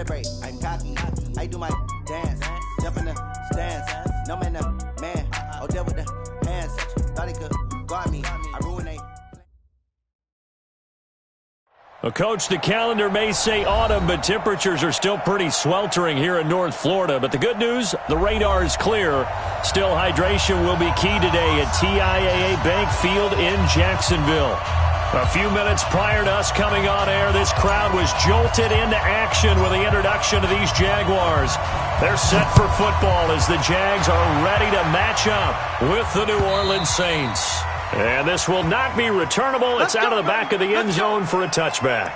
I'm cocky, I do my dance, jump in the stands, no man, man, oh, there with the hands, thought he could guard me, I ruined it. Well, Coach, the calendar may say autumn, but temperatures are still pretty sweltering here in North Florida. But the good news, the radar is clear. Still, hydration will be key today at TIAA Bank Field in Jacksonville. A few minutes prior to us coming on air, this crowd was jolted into action with the introduction of these Jaguars. They're set for football as the Jags are ready to match up with the New Orleans Saints. And this will not be returnable. It's out of the back of the end zone for a touchback.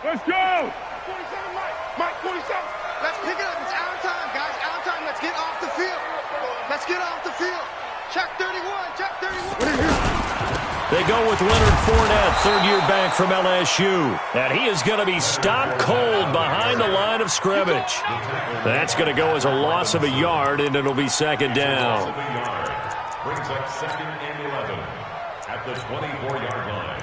Let's go! 27, Mike, 27. Let's pick it up. It's out of time, guys. Out of time. Let's get off the field. Let's get off the field. Check 31. Check 31. They go with Leonard Fournette, third-year back from LSU. And he is going to be stopped cold behind the line of scrimmage. That's going to go as a loss of a yard, and it'll be second down. Brings up 2nd and 11 at the 24-yard line.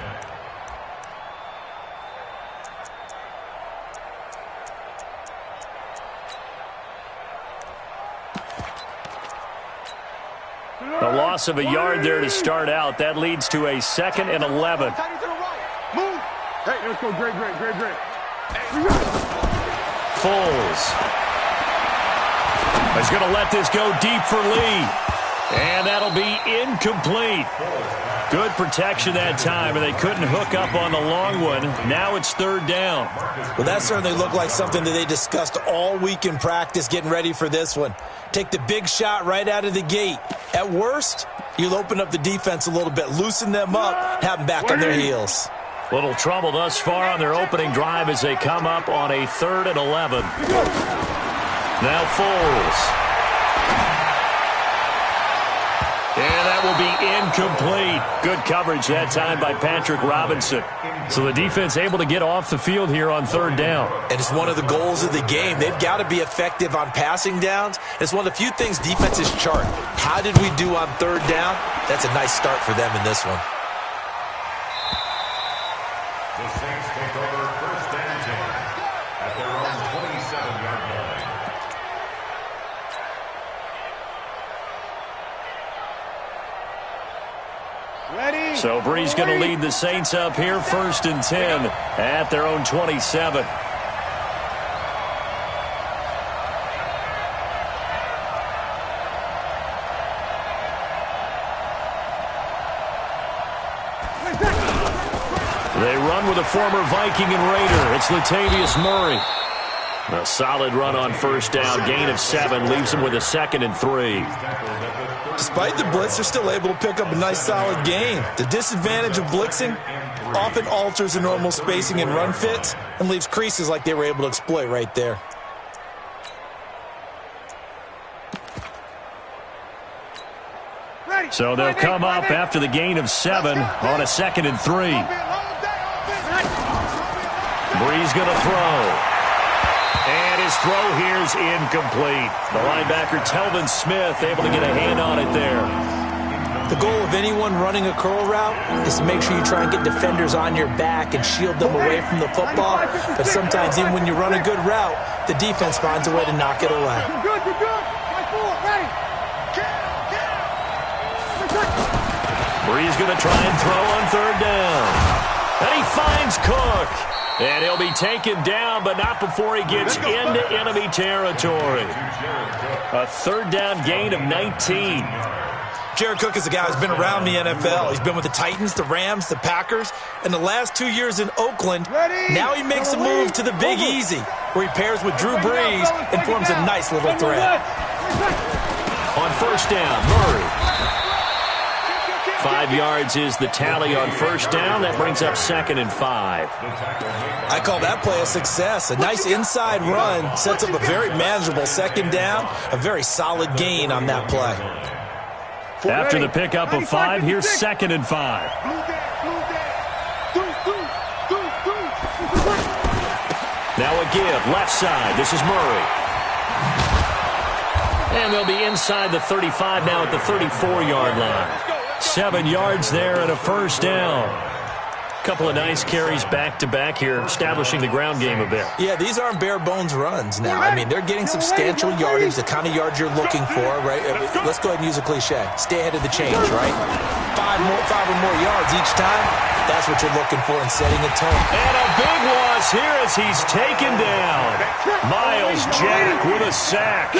A loss of a yard there to start out. That leads to a 2nd and 11. Move. Hey, let's go. Great. Foles is going to let this go deep for Lee. And that'll be incomplete. Good protection that time, and they couldn't hook up on the long one. Now it's third down. Well, that certainly looked like something that they discussed all week in practice, getting ready for this one. Take the big shot right out of the gate. At worst, you'll open up the defense a little bit, loosen them up, have them back on their heels. Little trouble thus far on their opening drive as they come up on a 3rd and 11. Now Foles. And that will be incomplete. Good coverage that time by Patrick Robinson. So the defense able to get off the field here on third down. And it's one of the goals of the game. They've got to be effective on passing downs. It's one of the few things defenses chart. How did we do on third down? That's a nice start for them in this one. The Saints take over 1st and 10 at their own 27-yard line. Ready. So Bree's going to lead the Saints up here, 1st and 10 at their own 27. They run with a former Viking and Raider. It's Latavius Murray. A solid run on 1st down. Gain of 7 leaves them with a 2nd and 3. Despite the blitz, they're still able to pick up a nice solid gain. The disadvantage of blitzing often alters the normal spacing and run fits and leaves creases like they were able to exploit right there. So they'll come up after the gain of 7 on a 2nd and 3. Bree's going to throw. And his throw here is incomplete. The linebacker, Telvin Smith, able to get a hand on it there. The goal of anyone running a curl route is to make sure you try and get defenders on your back and shield them away from the football. But sometimes even when you run a good route, the defense finds a way to knock it away. You're good. Ready. Bree's going to try and throw on 3rd down. And he finds Cook. And he'll be taken down, but not before he gets into enemy territory. A 3rd down gain of 19. Jared Cook is a guy who's been around the NFL. He's been with the Titans, the Rams, the Packers, and the last 2 years in Oakland. Now he makes a move to the Big Easy, where he pairs with Drew Brees and forms a nice little threat. On 1st down, Murray. 5 yards is the tally on 1st down. That brings up 2nd and 5. I call that play a success. A nice inside run sets up a very manageable 2nd down. A very solid gain on that play. After the pickup of 5, here's 2nd and 5. Now a give, left side. This is Murray. And they'll be inside the 35 now at the 34-yard line. 7 yards there and a first down. Couple of nice carries back-to-back here, establishing the ground game a bit. Yeah, these aren't bare-bones runs now. I mean, they're getting substantial yardage, the kind of yards you're looking for, right? Let's go ahead and use a cliche. Stay ahead of the change, right? Five or more yards each time. That's what you're looking for in setting a tone. And a big loss here as he's taken down. Miles Jack with a sack.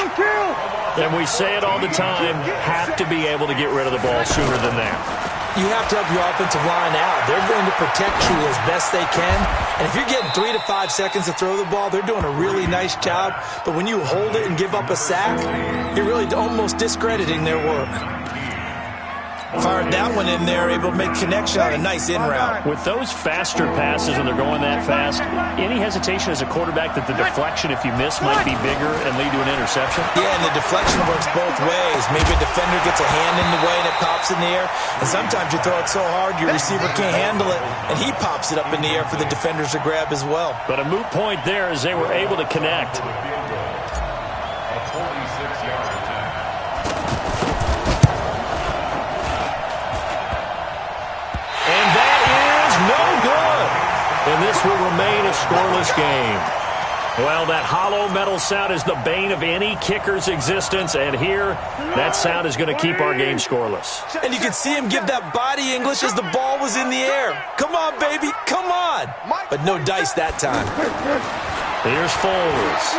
And we say it all the time, have to be able to get rid of the ball sooner than that. You have to help your offensive line out. They're going to protect you as best they can. And if you're getting 3 to 5 seconds to throw the ball, they're doing a really nice job. But when you hold it and give up a sack, you're really almost discrediting their work. Fired that one in there, able to make connection on a nice in route. With those faster passes when they're going that fast, any hesitation as a quarterback that the deflection, if you miss, might be bigger and lead to an interception? Yeah, and the deflection works both ways. Maybe a defender gets a hand in the way and it pops in the air. And sometimes you throw it so hard your receiver can't handle it, and he pops it up in the air for the defenders to grab as well. But a moot point there as they were able to connect. A 46-yard attempt. And that is no good. And this will remain a scoreless game. Well, that hollow metal sound is the bane of any kicker's existence, and here, that sound is going to keep our game scoreless. And you can see him give that body English as the ball was in the air. Come on, baby, come on. But no dice that time. Here's Foles.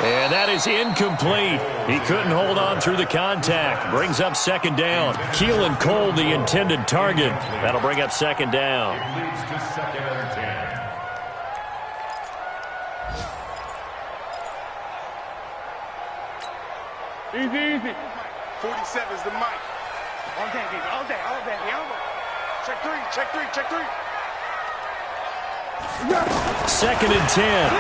And that is incomplete. He couldn't hold on through the contact. Brings up second down. Keelan Cole, the intended target. That'll bring up second down. Leads to second and 10. Easy. 47's the mic. All day, baby. All day. Check three. Second and 10.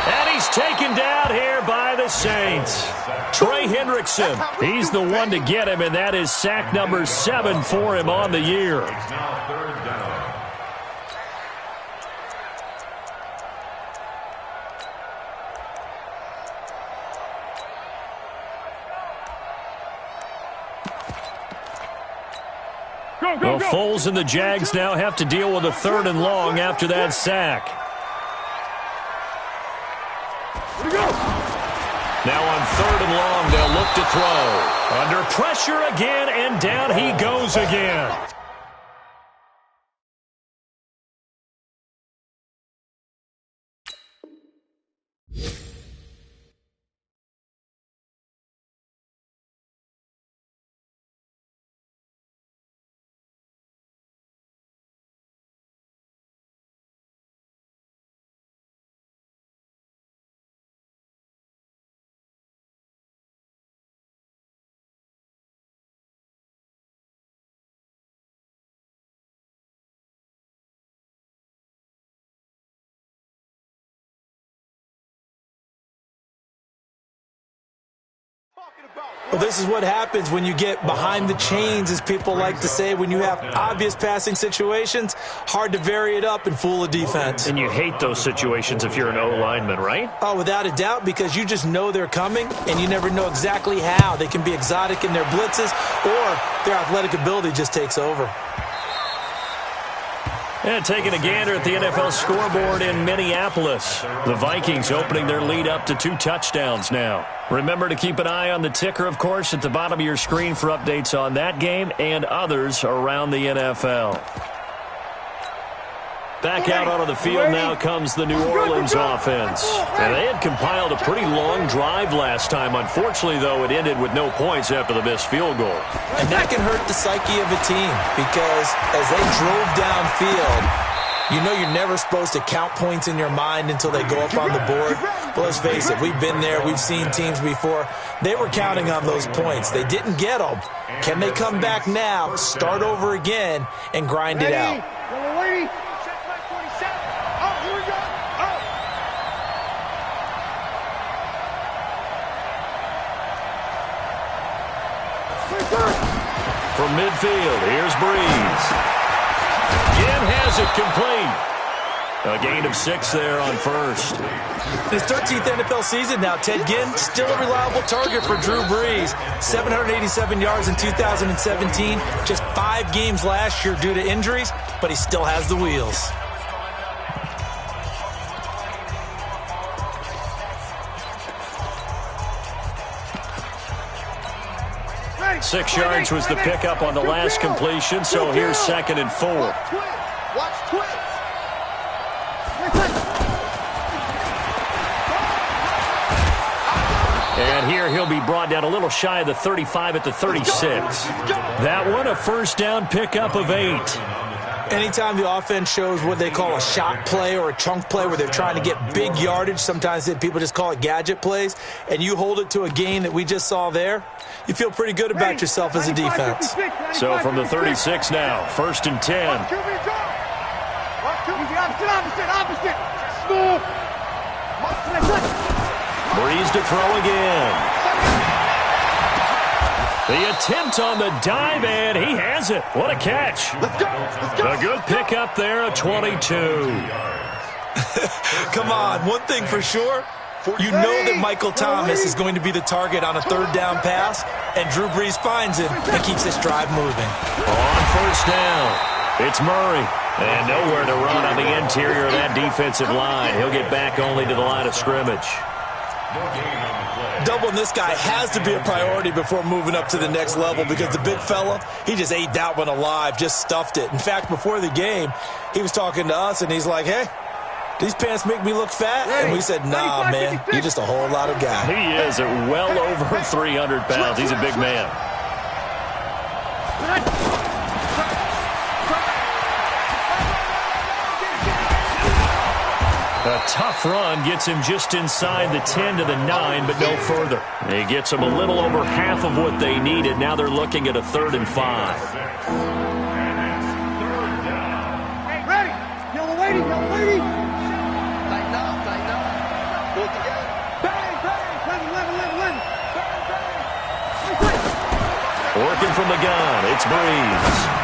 And he's taken down here by the Saints. Trey Hendrickson, he's the one to get him, and that is sack number 7 for him on the year. It's now third down. Well, Foles and the Jags now have to deal with a 3rd and long after that sack. Now on 3rd and long, they'll look to throw. Under pressure again, and down he goes again. Well, this is what happens when you get behind the chains, as people like to say. When you have obvious passing situations, hard to vary it up and fool a defense. And you hate those situations if you're an O-lineman, right? Oh, without a doubt, because you just know they're coming, and you never know exactly how. They can be exotic in their blitzes, or their athletic ability just takes over. And taking a gander at the NFL scoreboard in Minneapolis. The Vikings opening their lead up to 2 touchdowns now. Remember to keep an eye on the ticker, of course, at the bottom of your screen for updates on that game and others around the NFL. Back out onto the field now comes the New Orleans offense. And they had compiled a pretty long drive last time. Unfortunately, though, it ended with no points after the missed field goal. And that can hurt the psyche of a team because as they drove downfield, you know you're never supposed to count points in your mind until they go up on the board. But let's face it, we've been there. We've seen teams before. They were counting on those points. They didn't get them. Can they come back now, start over again, and grind it out? From midfield, here's Breeze. Jim has throws it complete. A gain of 6 there on first. His 13th NFL season now, Ted Ginn, still a reliable target for Drew Brees. 787 yards in 2017, just 5 games last year due to injuries, but he still has the wheels. Six yards was the pickup on the last completion, so here's 2nd and 4. Watch twits. And here he'll be brought down a little shy of the 35 at the 36. That one, a first down pickup of 8. Anytime the offense shows what they call a shot play or a chunk play where they're trying to get big yardage, sometimes people just call it gadget plays, and you hold it to a gain that we just saw there, you feel pretty good about yourself as a defense. So from the 36 now, 1st and 10. Opposite. Smooth. Brees to throw again. The attempt on the dive, and he has it. What a catch. Let's go. A good pickup there, a 22. Come on, one thing for sure, you know that Michael Thomas is going to be the target on a 3rd down pass, and Drew Brees finds him and keeps this drive moving. On first down, it's Murray. And nowhere to run on the interior of that defensive line. He'll get back only to the line of scrimmage. Doubling this guy has to be a priority before moving up to the next level because the big fella, he just ate that one alive, just stuffed it. In fact, before the game, he was talking to us, and he's like, hey, these pants make me look fat? And we said, nah, man, you're just a whole lot of guy. He is at well over 300 pounds. He's a big man. A tough run gets him just inside the 10 to the 9, but no further. He gets them a little over half of what they needed. Now they're looking at a 3rd and 5. Ready. Yellow lady. Tighten up. Pull it together. Bang. 11. Working from the gun, it's Brees.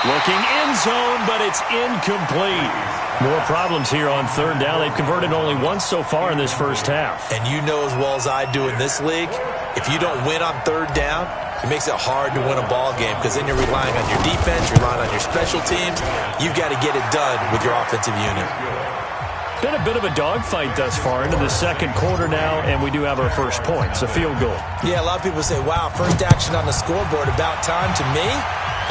Looking end zone, but it's incomplete. More problems here on 3rd down. They've converted only once so far in this first half. And you know as well as I do in this league, if you don't win on 3rd down, it makes it hard to win a ball game because then you're relying on your defense, you're relying on your special teams. You've got to get it done with your offensive unit. Been a bit of a dogfight thus far into the 2nd quarter now, and we do have our first point. It's a field goal. Yeah, a lot of people say, wow, first action on the scoreboard, about time. To me,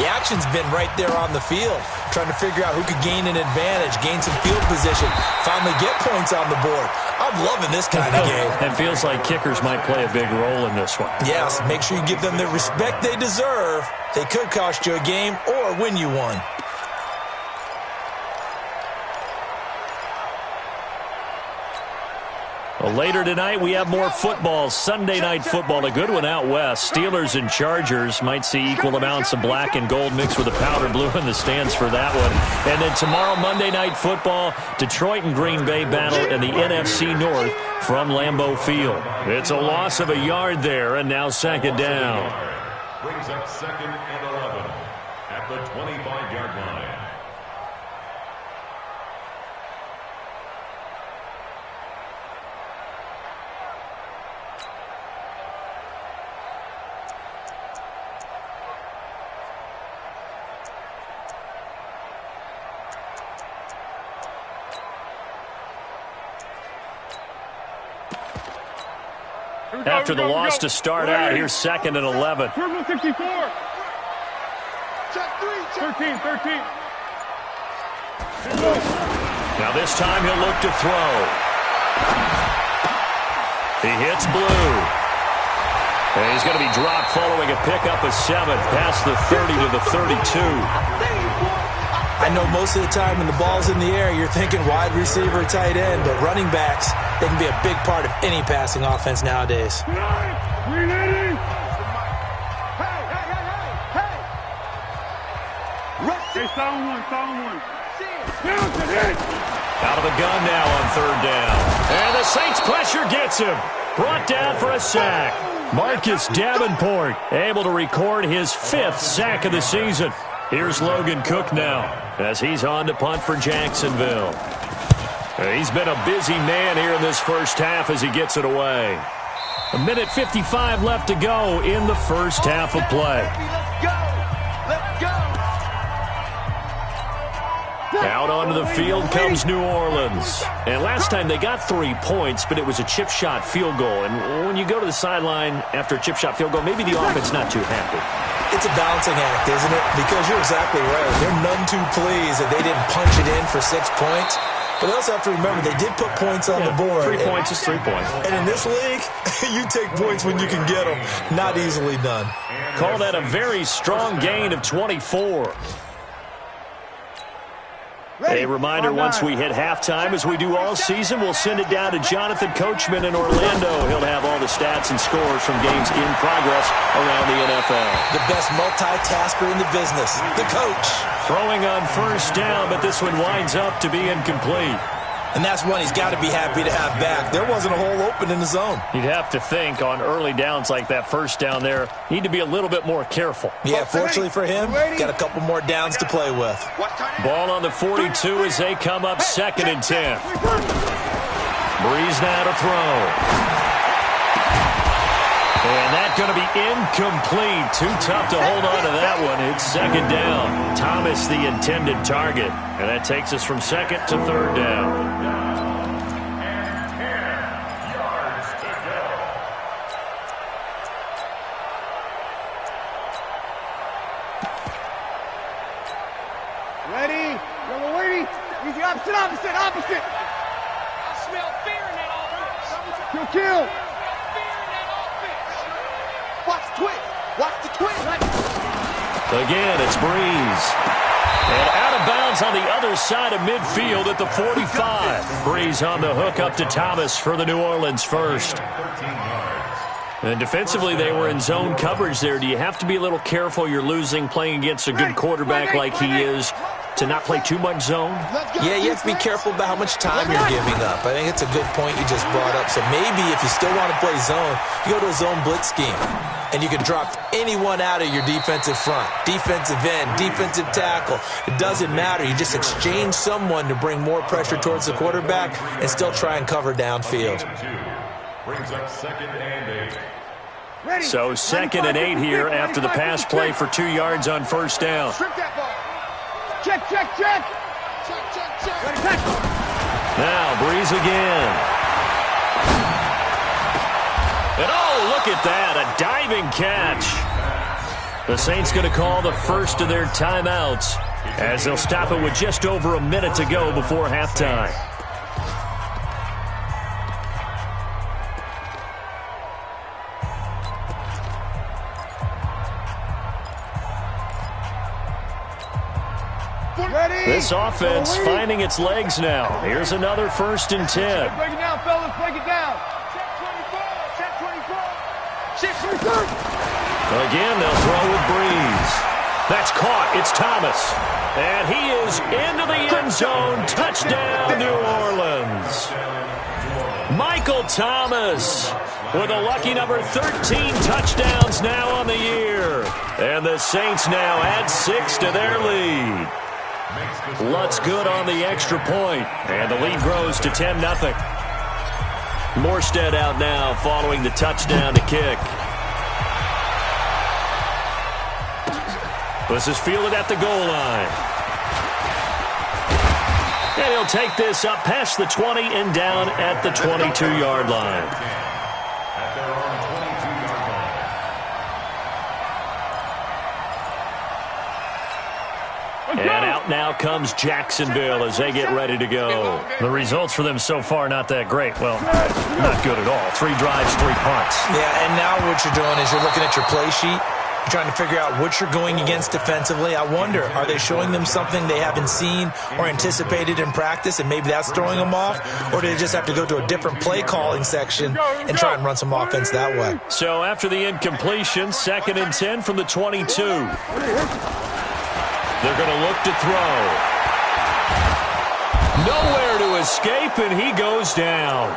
the action's been right there on the field, trying to figure out who could gain an advantage, gain some field position, finally get points on the board. I'm loving this kind of game. It feels like kickers might play a big role in this one. Yes, make sure you give them the respect they deserve. They could cost you a game or win you one. Well, later tonight, we have more football. Sunday night football, a good one out west. Steelers and Chargers might see equal amounts of black and gold mixed with a powder blue in the stands for that one. And then tomorrow, Monday night football, Detroit and Green Bay battle in the NFC North from Lambeau Field. It's a loss of a yard there, and now 2nd down. Brings up 2nd and 11 at the 25-yard line. After the loss to start out, here's 2nd and 11. Purple 64. Check 13. Now this time he'll look to throw. He hits blue. And he's going to be dropped following a pickup of 7 past the 30 to the 32. I know most of the time when the ball's in the air, you're thinking wide receiver, tight end, but running backs, they can be a big part of any passing offense nowadays. Hey, sound one. Out of the gun now on 3rd down. And the Saints pressure gets him. Brought down for a sack. Marcus Davenport able to record his 5th sack of the season. Here's Logan Cook now as he's on to punt for Jacksonville. He's been a busy man here in this first half as he gets it away. 1:55 left to go in the first half of play. Let's go. Out onto the field comes New Orleans. And last time they got 3 points, but it was a chip shot field goal. And when you go to the sideline after a chip shot field goal, maybe the offense not too happy. It's a balancing act, isn't it? Because you're exactly right. They're none too pleased that they didn't punch it in for 6 points. But they also have to remember they did put points on the board. 3 points is 3 points. And in this league, you take points when you can get them. Not easily done. Call that a very strong gain of 24. A reminder, once we hit halftime, as we do all season, we'll send it down to Jonathan Coachman in Orlando. He'll have all the stats and scores from games in progress around the NFL. The best multitasker in the business, the coach. Throwing on first down, but this one winds up to be incomplete. And that's one he's got to be happy to have back. There wasn't a hole open in the zone. You'd have to think on early downs like that first down there, need to be a little bit more careful. Yeah, fortunately for him, got a couple more downs to play with. Ball on the 42 as they come up 2nd and 10. Breeze now to throw. And that's going to be incomplete. Too tough to hold on to that one. It's 2nd down. Thomas the intended target. And that takes us from 2nd to 3rd down. Ready? Number 80. Easy, opposite. I smell fear in that offense. Kill. Watch the twist. Again, it's Breeze. And out of bounds on the other side of midfield at the 45. Breeze on the hook up to Thomas for the New Orleans first. And defensively, they were in zone coverage there. Do you have to be a little careful? You're losing playing against a good quarterback like he is to not play too much zone? Yeah, you have to be careful about how much time you're giving up. I think it's a good point you just brought up. So maybe if you still want to play zone, you go to a zone blitz scheme. And you can drop anyone out of your defensive front. Defensive end, defensive tackle. It doesn't matter. You just exchange someone to bring more pressure towards the quarterback and still try and cover downfield. Brings up 2nd and 8. So 2nd and 8 here after the pass play for 2 yards on first down. Strip that ball. Check. Ready, tackle. Now Breeze again. And oh, look at that, a diving catch. The Saints going to call the first of their timeouts as they'll stop it with just over a minute to go before halftime. This offense finding its legs now. Here's another 1st and 10. Break it down, fellas. Break it down. Check 24. Again, they'll throw with Breeze. That's caught. It's Thomas. And he is into the end zone. Touchdown, New Orleans. Michael Thomas with a lucky number 13 touchdowns now on the year. And the Saints now add 6 to their lead. Lutz good on the extra point, and the lead grows to 10-0. Morstead out now following the touchdown to kick. This is fielded at the goal line. And he'll take this up past the 20 and down at the 22-yard line. At their own 22-yard line. And out now comes Jacksonville as they get ready to go. The results for them so far not that great. Well, not good at all. 3 drives, 3 punts. Yeah, and now what you're doing is you're looking at your play sheet. You're trying to figure out what you're going against defensively. I wonder, are they showing them something they haven't seen or anticipated in practice, and maybe that's throwing them off? Or do they just have to go to a different play calling section and try and run some offense that way? So after the incompletion, 2nd and 10 from the 22. They're going to look to throw. Nowhere to escape, and he goes down.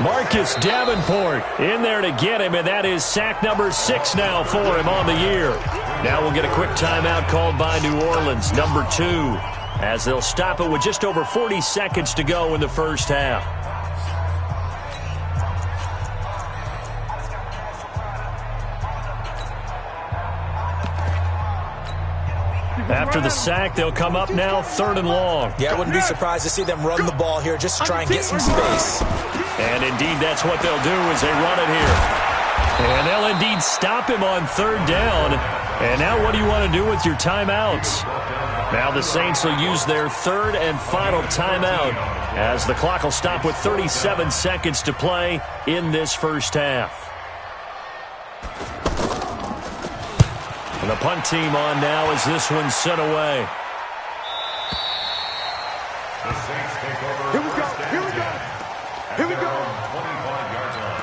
Marcus Davenport in there to get him, and that is sack number 6 now for him on the year. Now we'll get a quick timeout called by New Orleans, number 2, as they'll stop it with just over 40 seconds to go in the first half. After the sack, they'll come up now 3rd and long. Yeah, I wouldn't be surprised to see them run the ball here just to try and get some space. And indeed, that's what they'll do as they run it here. And they'll indeed stop him on 3rd down. And now what do you want to do with your timeouts? Now the Saints will use their 3rd and final timeout as the clock will stop with 37 seconds to play in this first half. And the punt team on now as this one's sent away. The Saints take over. Here we go. Here we go. Here we go. 25-yard line.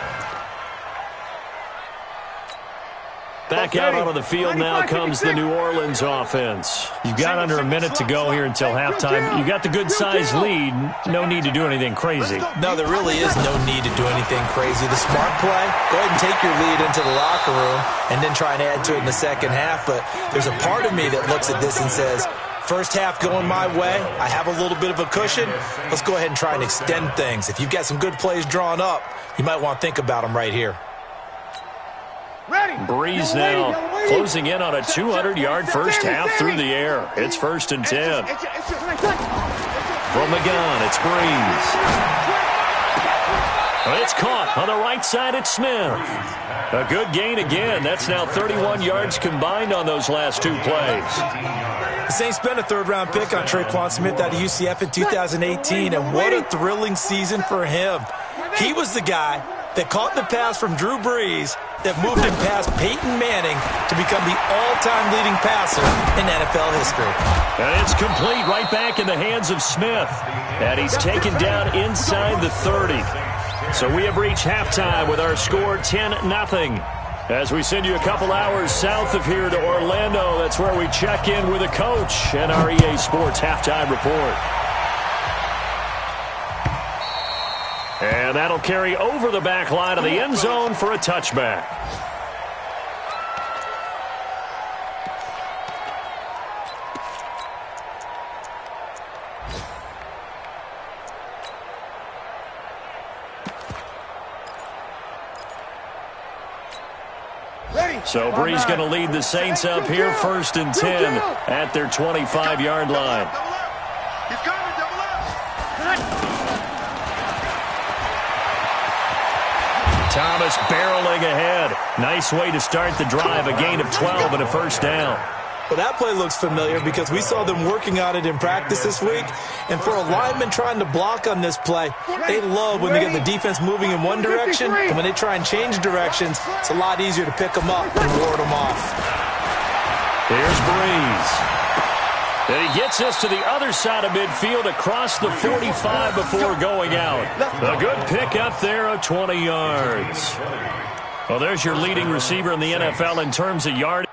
Back out onto the field now comes the New Orleans offense. You've got under a minute to go here until halftime. You got the good-sized lead. No need to do anything crazy. No, there really is no need to do anything crazy. The smart play, go ahead and take your lead into the locker room and then try and add to it in the second half. But there's a part of me that looks at this and says, first half going my way, I have a little bit of a cushion. Let's go ahead and try and extend things. If you've got some good plays drawn up, you might want to think about them right here. Breeze now closing in on a 200-yard first half through the air. It's 1st and 10. From the gun, it's Breeze. It's caught on the right side. It's Smith. A good gain again. That's now 31 yards combined on those last 2 plays. The Saints spent a 3rd-round pick on Traquan Smith out of UCF in 2018, and what a thrilling season for him. He was the guy that caught the pass from Drew Brees that moved him past Peyton Manning to become the all-time leading passer in NFL history. And it's complete right back in the hands of Smith. And he's taken down inside the 30. So we have reached halftime with our score 10-0. As we send you a couple hours south of here to Orlando, that's where we check in with a coach and our EA Sports halftime report. And that'll carry over the back line of the end zone for a touchback. So Brees going to lead the Saints up here 1st and 10 at their 25-yard line. He's coming, double up. Thomas barreling ahead. Nice way to start the drive. A gain of 12 and a first down. Well, that play looks familiar because we saw them working on it in practice this week. And for a lineman trying to block on this play, they love when they get the defense moving in one direction. And when they try and change directions, it's a lot easier to pick them up and ward them off. Here's Breeze. And he gets us to the other side of midfield across the 45 before going out. A good pick up there of 20 yards. Well, there's your leading receiver in the NFL in terms of yardage.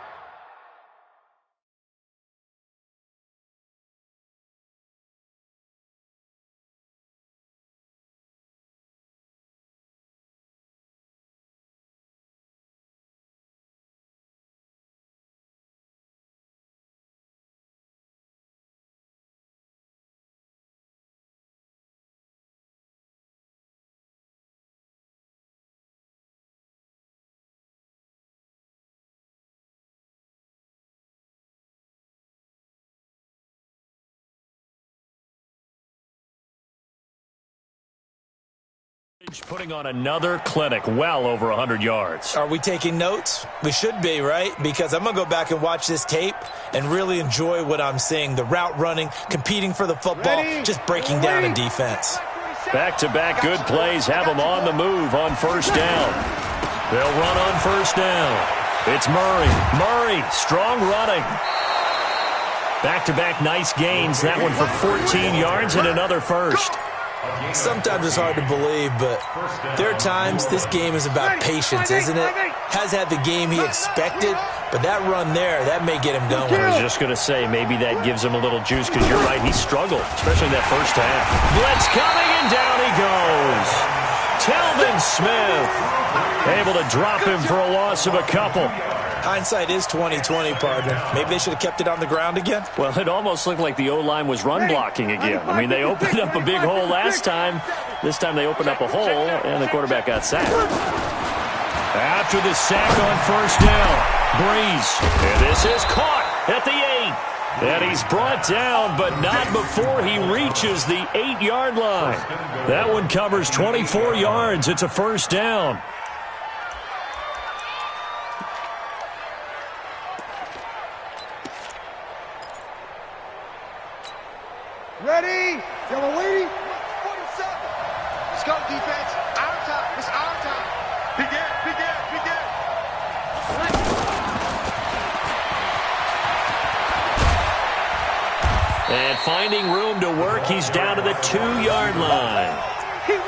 Putting on another clinic, well over 100 yards. Are we taking notes? We should be, right? Because I'm going to go back and watch this tape and really enjoy what I'm seeing. The route running, competing for the football, just breaking down in defense. Back-to-back good plays have them on the move on first down. They'll run on first down. It's Murray. Murray, strong running. Back-to-back nice gains. That one for 14 yards and another first. Sometimes it's hard to believe, but there are times this game is about patience, isn't it? Has had the game he expected, but that run there, that may get him going. I was just going to say, maybe that gives him a little juice, because you're right, he struggled, especially in that first half. Blitz coming, and down he goes. Telvin Smith able to drop him for a loss of a couple. Hindsight is 20/20, partner. Maybe they should have kept it on the ground again. Well, it almost looked like the O-line was run blocking again. I mean, they opened up a big hole last time. This time they opened up a hole, and the quarterback got sacked. After the sack on first down, Breeze. And this is caught at the 8. And he's brought down, but not before he reaches the 8-yard line. That one covers 24 yards. It's a first down. Ready? Y'all waiting? 47. Let's go, defense. Our time. It's our time. Begin. And finding room to work, he's down to the 2-yard line.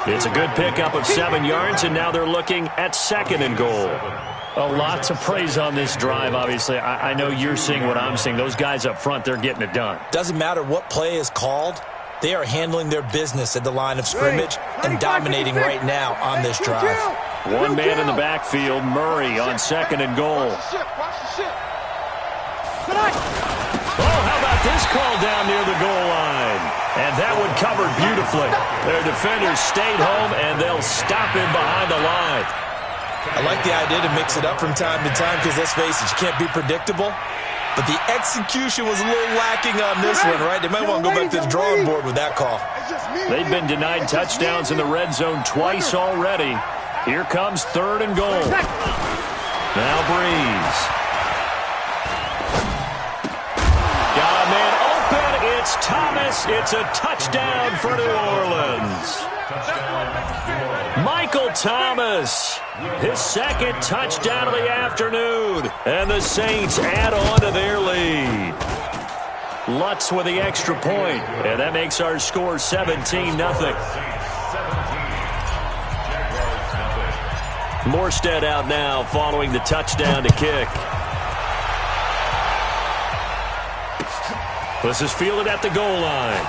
It's a good pickup of 7 yards, and now they're looking at 2nd and goal. A lot to praise on this drive, obviously. I know you're seeing what I'm seeing. Those guys up front, they're getting it done. Doesn't matter what play is called. They are handling their business at the line of scrimmage and dominating right now on this drive. One man in the backfield, Murray on 2nd and goal. Oh, how about this call down near the goal line? And that one covered beautifully. Their defenders stayed home, and they'll stop him behind the line. I like the idea to mix it up from time to time because, let's face it, you can't be predictable. But the execution was a little lacking on this one, right? They might want to go back to the drawing board with that call. They've been denied touchdowns in the red zone twice already. Here comes 3rd and goal. Now Breeze. Got a man open. It's Thomas. It's a touchdown for New Orleans. Michael Thomas, his 2nd touchdown of the afternoon. And the Saints add on to their lead. Lutz with the extra point. And that makes our score 17-0. Morstead out now following the touchdown to kick. This is fielded at the goal line.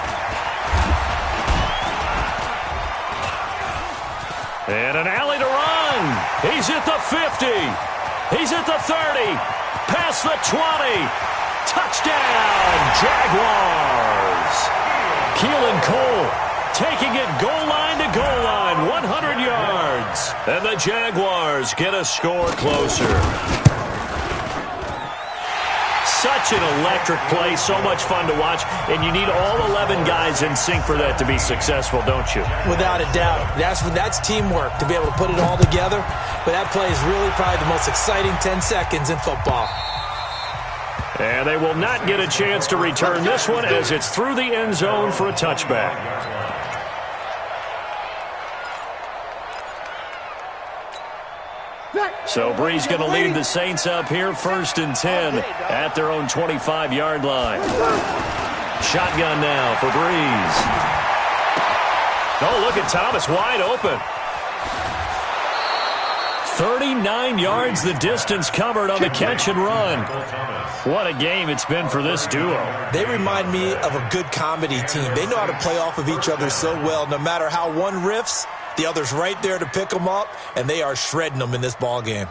And an alley to run. He's at the 50. He's at the 30. Past the 20. Touchdown, Jaguars. Keelan Cole taking it goal line to goal line, 100 yards. And the Jaguars get a score closer. Such an electric play, so much fun to watch, and you need all 11 guys in sync for that to be successful, don't you? Without a doubt. That's teamwork, to be able to put it all together. But that play is really probably the most exciting 10 seconds in football. And they will not get a chance to return this one as it's through the end zone for a touchback. So Breeze going to lead the Saints up here, 1st and 10 at their own 25-yard line. Shotgun now for Breeze. Oh, look at Thomas wide open. 39 yards the distance covered on the catch and run. What a game it's been for this duo. They remind me of a good comedy team. They know how to play off of each other so well. No matter how one riffs, the other's right there to pick them up, and they are shredding them in this ball game.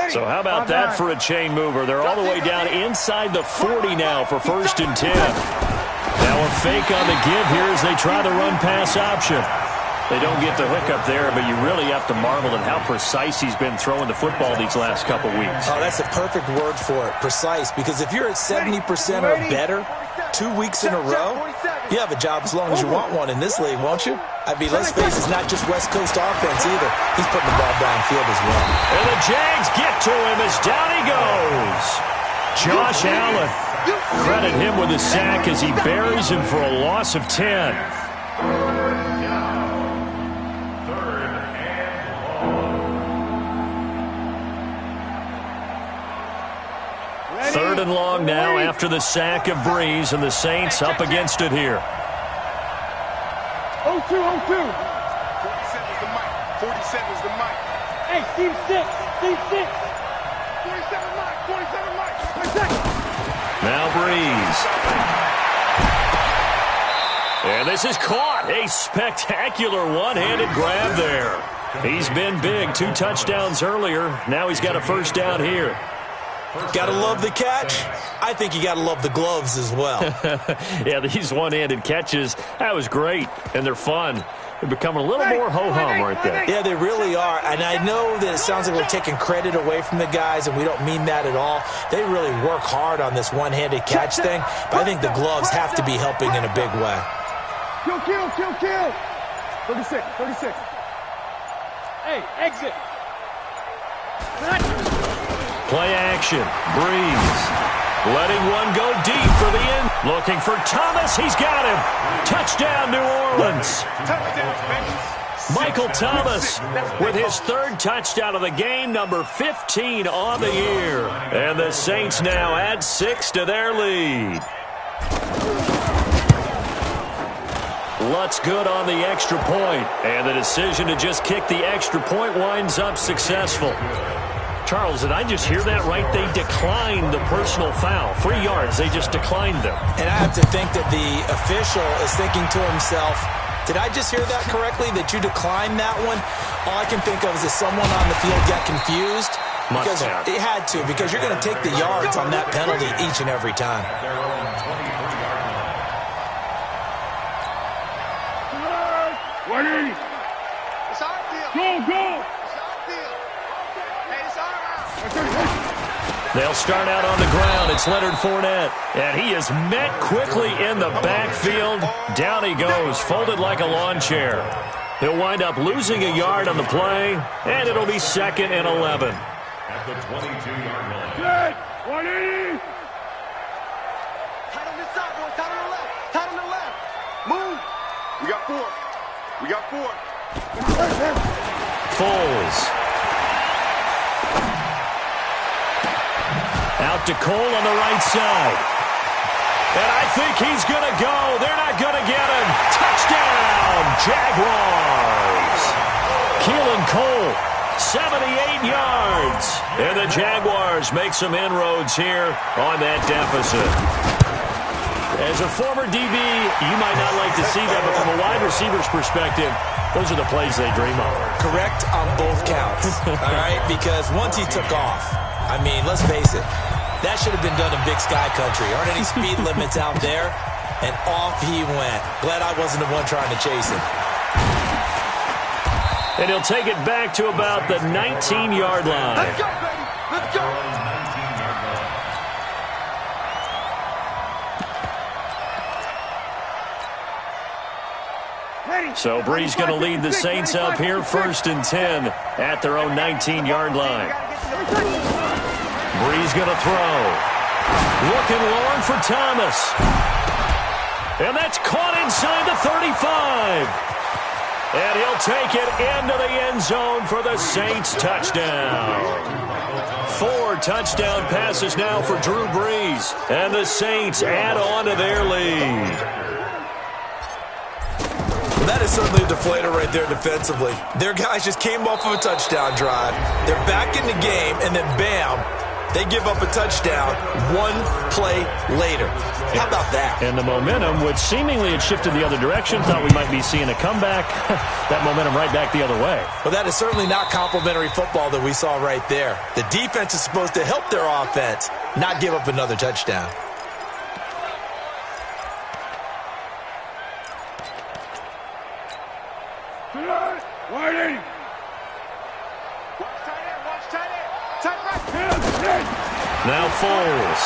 So how about that for a chain mover? They're all the way down inside the 40 now for 1st and 10. Now a fake on the give here as they try the run-pass option. They don't get the hook up there, but you really have to marvel at how precise he's been throwing the football these last couple weeks. Oh, that's a perfect word for it, precise, because if you're at 70% or better 2 weeks in a row, you have a job as long as you want one in this league, won't you? I mean, let's face it, it's not just West Coast offense either. He's putting the ball downfield as well. And the Jags get to him as down he goes. Josh Allen. Credit him with a sack as he buries him for a loss of 10. Third and long now after the sack of Breeze, and the Saints up against it here. 0-2, 0-2. 47's the mic. 47's the mic. Hey, team 6. Team 6. 47 mic. 47 mic. Now Breeze. And this is caught. A spectacular one-handed grab there. He's been big. 2 touchdowns earlier. Now he's got a first down here. Got to love the catch. I think you got to love the gloves as well. Yeah, these one-handed catches, that was great, and they're fun. They're becoming a little more ho-hum right there. Yeah, they really are, and I know that it sounds like we're taking credit away from the guys, and we don't mean that at all. They really work hard on this one-handed catch thing, but I think the gloves have to be helping in a big way. Kill. 36. Hey, exit. Play action. Breeze. Letting one go deep for the end. Looking for Thomas. He's got him. Touchdown, New Orleans. Michael Thomas with his 3rd touchdown of the game, number 15 on the year. And the Saints now add 6 to their lead. Lutz good on the extra point, and the decision to just kick the extra point winds up successful. Charles, did I just hear that right? They declined the personal foul. 3 yards, they just declined them. And I have to think that the official is thinking to himself, did I just hear that correctly, that you declined that one? All I can think of is that someone on the field got confused. Because it had to, because you're going to take the yards on that penalty each and every time. It's our deal. Go. It's our deal. Hey, it's our out. They'll start out on the ground. It's Leonard Fournette. And he is met quickly in the backfield. Down he goes, folded like a lawn chair. He'll wind up losing a yard on the play, and it'll be 2nd and 11. At the 22-yard line. Good. 180. Tight on this side, boys. Tight on the left. Tight on the left. Move. We got 4. Foles. Out to Cole on the right side. And I think he's going to go. They're not going to get him. Touchdown, Jaguars. Keelan Cole, 78 yards. And the Jaguars make some inroads here on that deficit. As a former DB, you might not like to see that, but from a wide receiver's perspective, those are the plays they dream of. Correct on both counts, all right? Because once he took off, I mean, let's face it, that should have been done in Big Sky Country. Aren't any speed limits out there? And off he went. Glad I wasn't the one trying to chase him. And he'll take it back to about the 19-yard line. Let's go, baby. Let's go. So Breeze going to lead the Saints up here, 1st and 10 at their own 19-yard line. Breeze going to throw. Looking long for Thomas. And that's caught inside the 35. And he'll take it into the end zone for the Saints touchdown. 4 touchdown passes now for Drew Brees. And the Saints add on to their lead. That is certainly a deflator right there defensively. Their guys just came off of a touchdown drive. They're back in the game, and then bam, they give up a touchdown 1 play later. How about that? And the momentum, which seemingly had shifted the other direction, thought we might be seeing a comeback. That momentum right back the other way. Well, that is certainly not complimentary football that we saw right there. The defense is supposed to help their offense, not give up another touchdown. Now Foles.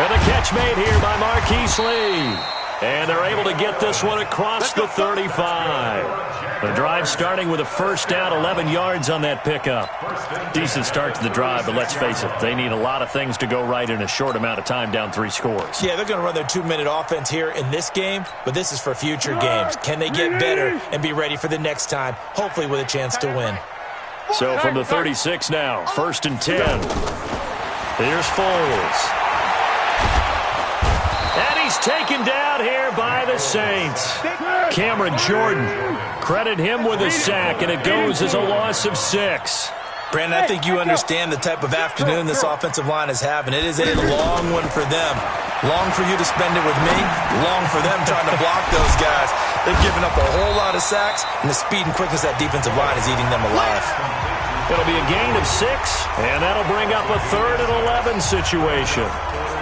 And the catch made here by Marquise Lee. And they're able to get this one across the 35. The drive starting with a first down, 11 yards on that pickup. Decent start to the drive, but let's face it, they need a lot of things to go right in a short amount of time, down 3 scores. Yeah, they're going to run their 2-minute offense here in this game, but this is for future games. Can they get better and be ready for the next time, hopefully with a chance to win? So from the 36 now, 1st and 10. Here's Foles. And he's taken down here by the Saints. Cameron Jordan, credit him with a sack, and it goes as a loss of 6. Brandon, I think you understand the type of afternoon this offensive line is having. It is a long one for them. Long for you to spend it with me. Long for them trying to block those guys. They've given up a whole lot of sacks, and the speed and quickness of that defensive line is eating them alive. It'll be a gain of 6, and that'll bring up a 3rd and 11 situation.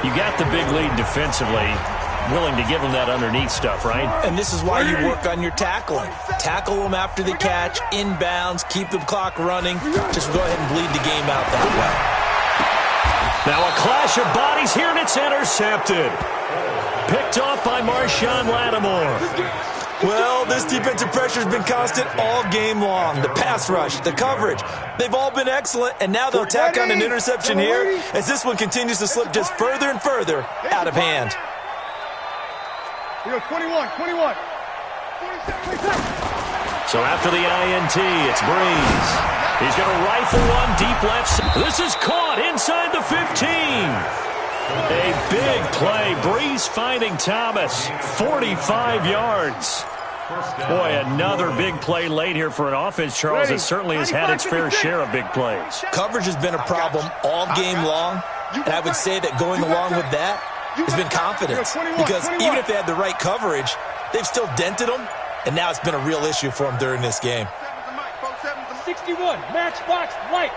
You got the big lead defensively. Willing to give them that underneath stuff, right? And this is why you work on your tackling. Tackle them after the catch, inbounds, keep the clock running. Just go ahead and bleed the game out that way. Now a clash of bodies here, and it's intercepted. Picked off by Marshawn Lattimore. Well, this defensive pressure has been constant all game long. The pass rush, the coverage, they've all been excellent, and now they'll tack on an interception here as this one continues to slip just further and further out of hand. 21. So after the INT, it's Breeze. He's going to rifle one deep left. This is caught inside the 15. A big play. Breeze finding Thomas. 45 yards. Boy, another big play late here for an offense, Charles, that certainly has had its fair share of big plays. Coverage has been a problem all game long, and I would say that going along with that has been confidence, because even if they had the right coverage, they've still dented them, and now it's been a real issue for them during this game. 61, matchbox lights.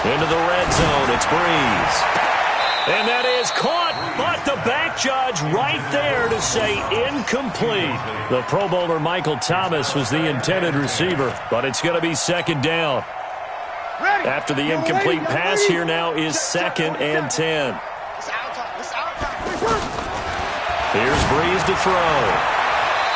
Into the red zone, it's Breeze. And that is caught, but the back judge right there to say incomplete. The Pro Bowler Michael Thomas was the intended receiver, but it's going to be 2nd down. After the incomplete pass, here now is 2nd and 10. Here's Breeze to throw.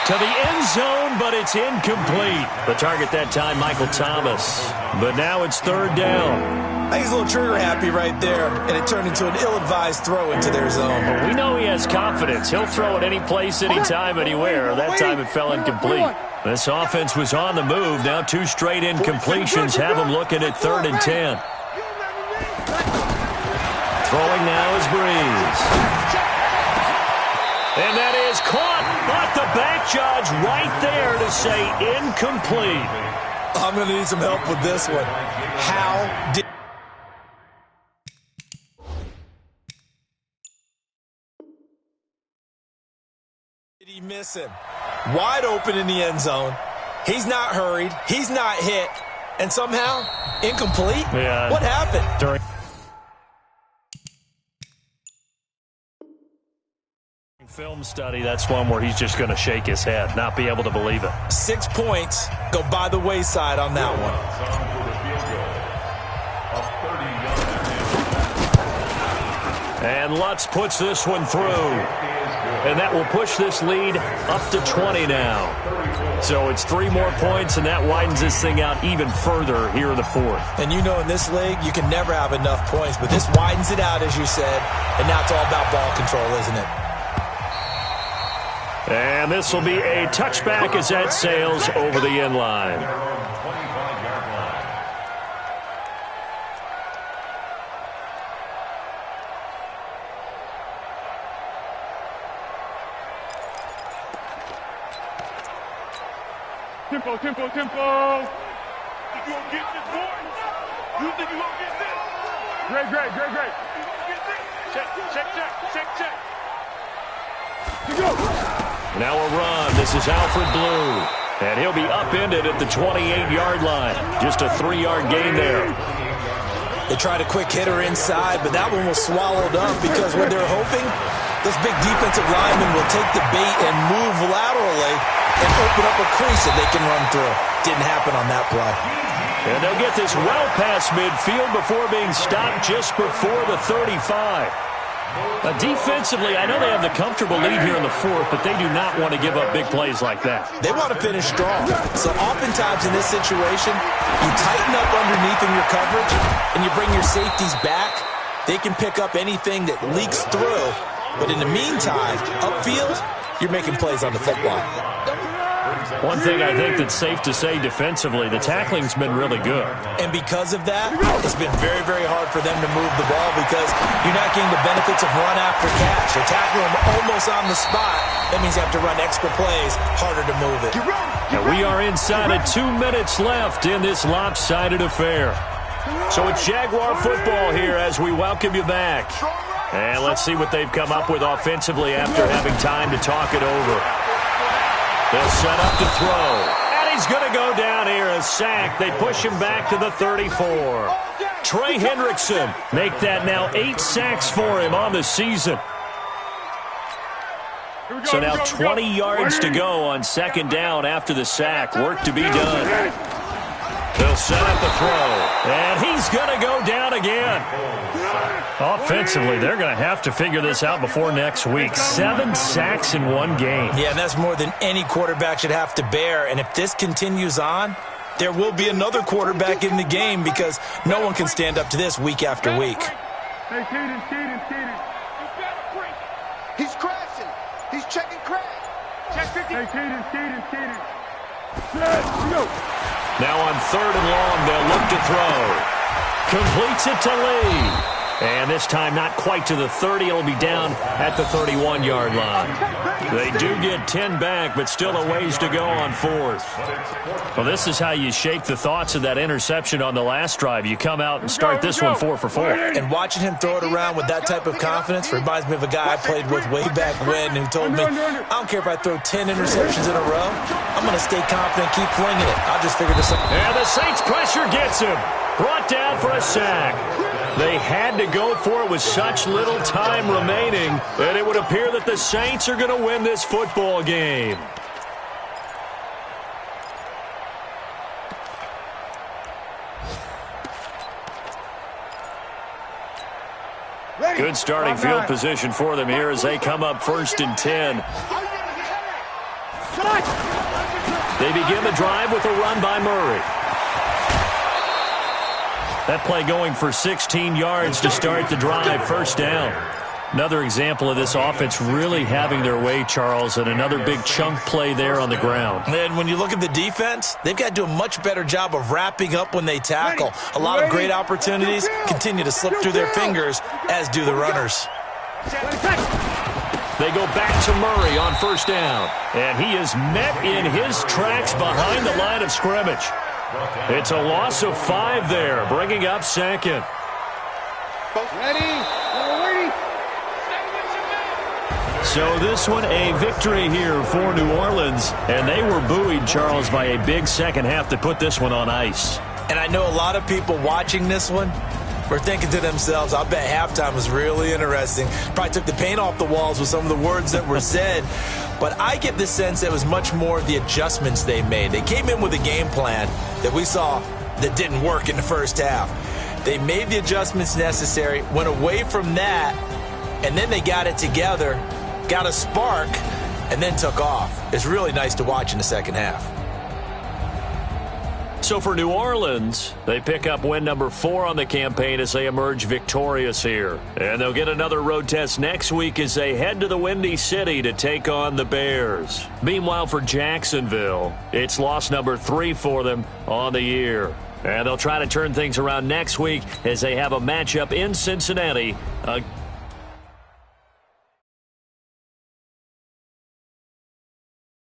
To the end zone, but it's incomplete. The target that time, Michael Thomas. But now it's 3rd down. I think he's a little trigger happy right there, and it turned into an ill-advised throw into their zone. But we know he has confidence. He'll throw it any place, anytime, anywhere. That time it fell incomplete. This offense was on the move. Now 2 straight incompletions have them looking at 3rd and 10. Throwing now is Breeze. And that is caught, but the back judge right there to say incomplete. I'm going to need some help with this one. How did he miss him? Wide open in the end zone. He's not hurried. He's not hit. And somehow, incomplete? Yeah. What happened? During film study, that's one where he's just going to shake his head, not be able to believe it. 6 points go by the wayside on that one. And Lutz puts this one through. And that will push this lead up to 20 now. So it's 3 more points, and that widens this thing out even further here in the 4th. And you know in this league, you can never have enough points, but this widens it out, as you said, and now it's all about ball control, isn't it? And this will be a touchback as that sails over the end line. Tempo. You gonna get this, boy? You think you gonna get this? Great. Check. You go. Now a run. This is Alfred Blue. And he'll be upended at the 28-yard line. Just a 3-yard gain there. They tried a quick hitter inside, but that one was swallowed up because what they're hoping, those big defensive linemen will take the bait and move laterally and open up a crease that they can run through. Didn't happen on that play. And they'll get this well past midfield before being stopped just before the 35. Defensively, I know they have the comfortable lead here in the 4th, but they do not want to give up big plays like that. They want to finish strong. So oftentimes in this situation, you tighten up underneath in your coverage and you bring your safeties back. They can pick up anything that leaks through. But in the meantime, upfield, you're making plays on the football. One thing I think that's safe to say defensively, the tackling's been really good. And because of that, it's been very, very hard for them to move the ball because you're not getting the benefits of run after catch. They're tackling them almost on the spot. That means you have to run extra plays, harder to move it. And we are inside of 2 minutes left in this lopsided affair. So it's Jaguar football here as we welcome you back. And let's see what they've come up with offensively after having time to talk it over. They'll set up to throw. And he's going to go down here, a sack. They push him back to the 34. Trey Hendrickson make that now 8 sacks for him on the season. So now 20 yards to go on second down after the sack. Work to be done. They'll set up the throw. And he's going to go down again. Offensively, they're going to have to figure this out before next week. 7 sacks in one game. Yeah, and that's more than any quarterback should have to bear. And if this continues on, there will be another quarterback in the game because no one can stand up to this week after week. He's crashing. He's checking crash. Check 50. Now on 3rd and long, they'll look to throw. Completes it to Lee. And this time not quite to the 30. It'll be down at the 31-yard line. They do get 10 back, but still a ways to go on 4th. Well, this is how you shake the thoughts of that interception on the last drive. You come out and start this one 4 for 4. And watching him throw it around with that type of confidence reminds me of a guy I played with way back when who told me, I don't care if I throw 10 interceptions in a row. I'm going to stay confident, keep flinging it. I'll just figure this out. And the Saints pressure gets him. Brought down for a sack. They had to go for it with such little time remaining, and it would appear that the Saints are going to win this football game. Good starting field position for them here as they come up 1st and 10. They begin the drive with a run by Murray. That play going for 16 yards to start the drive, 1st down. Another example of this offense really having their way, Charles, and another big chunk play there on the ground. And when you look at the defense, they've got to do a much better job of wrapping up when they tackle. A lot of great opportunities continue to slip through their fingers, as do the runners. They go back to Murray on 1st down, and he is met in his tracks behind the line of scrimmage. It's a loss of 5 there, bringing up 2nd. So this one a victory here for New Orleans, and they were buoyed, Charles, by a big second half to put this one on ice. And I know a lot of people watching this one were thinking to themselves, I bet halftime was really interesting. Probably took the paint off the walls with some of the words that were said. But I get the sense it was much more the adjustments they made. They came in with a game plan that we saw that didn't work in the first half. They made the adjustments necessary, went away from that, and then they got it together, got a spark, and then took off. It's really nice to watch in the second half. So for New Orleans, they pick up win number 4 on the campaign as they emerge victorious here. And they'll get another road test next week as they head to the Windy City to take on the Bears. Meanwhile, for Jacksonville, it's loss number 3 for them on the year. And they'll try to turn things around next week as they have a matchup in Cincinnati